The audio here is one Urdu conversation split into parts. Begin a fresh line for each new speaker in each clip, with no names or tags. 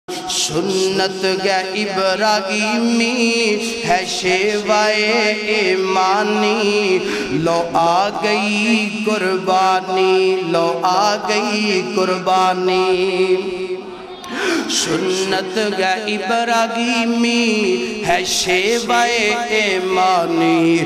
سنت گے ابراہیمی ہے شیوائے ایمانی، لو آ گئی قربانی، لو آ گئی قربانی۔ سنت گے ابراہیمی ہے شیوائے ایمانی،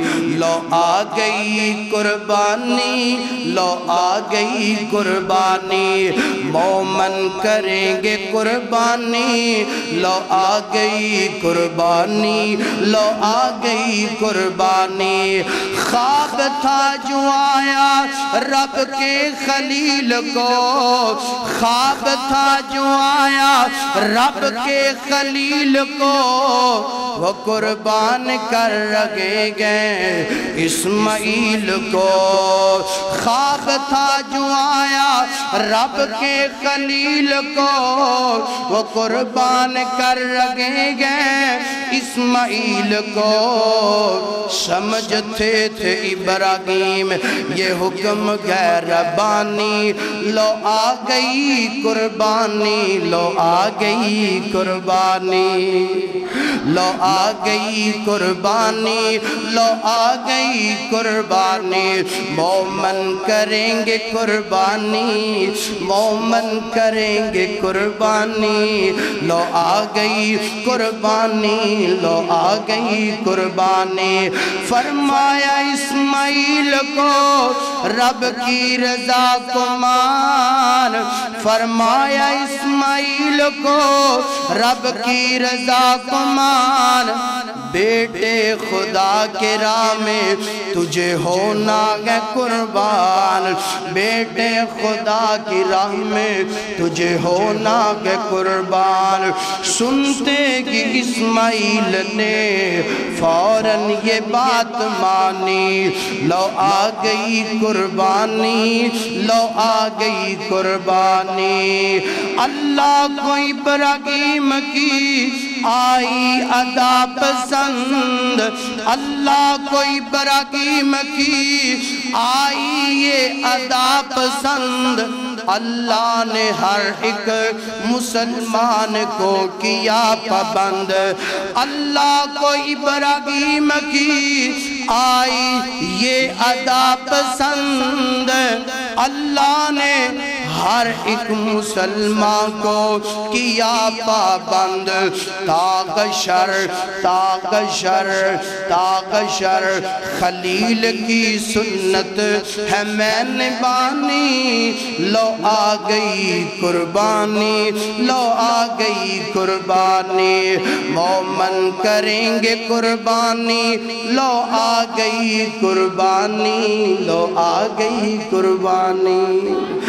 لو آ گئی قربانی، لو آ گئی قربانی۔ مومن کریں گے قربانی، لو آ گئی قربانی، لو آ گئی قربانی۔ خواب تھا جو آیا رب کے خلیل کو، خواب تھا جو آیا رب کے خلیل کو، وہ قربان کر رکھے گئے اسماعیل کو۔ خواب تھا جو آیا رب کے خلیل کو، وہ قربان کر رکھے گئے اسماعیل کو۔ سمجھتے تھے ابراہیم یہ حکم غیر ربانی، لو آ گئی قربانی، لو آ گئی قربانی، لو آ گئی قربانی، لو آ گئی قربانی۔ مومن کریں گے قربانی، مومن کریں گے قربانی، لو آ گئی قربانی، لو آ گئی قربانی۔ فرمایا اسماعیل کو رب کی رضا کو مان، فرمایا اسماعیل کو رب کی رضا کو مان۔ بیٹے خدا کے راہ میں تجھے ہونا ہے قربان، بیٹے خدا کی راہ میں تجھے ہونا ہے قربان۔ سنتے ہی اسماعیل نے فوراً یہ بات مانی، لو آ گئی قربانی، لو آ گئی قربانی۔ اللہ کو ابراہیم کی آئی ادا پسند، اللہ کو ابراہیم کی آئی یہ ادا پسند۔ اللہ نے ہر ایک مسلمان کو کیا پابند، اللہ کو ابراہیم کی آئی یہ ادا پسند۔ اللہ نے ہر ایک مسلمان کو کیا پابند، تاغشر تاغشر تاغشر خلیل کی سنت ہے میں نے بانی، لو آ گئی قربانی، لو آ گئی قربانی۔ مومن کریں گے قربانی، لو آ گئی قربانی، لو آ گئی قربانی۔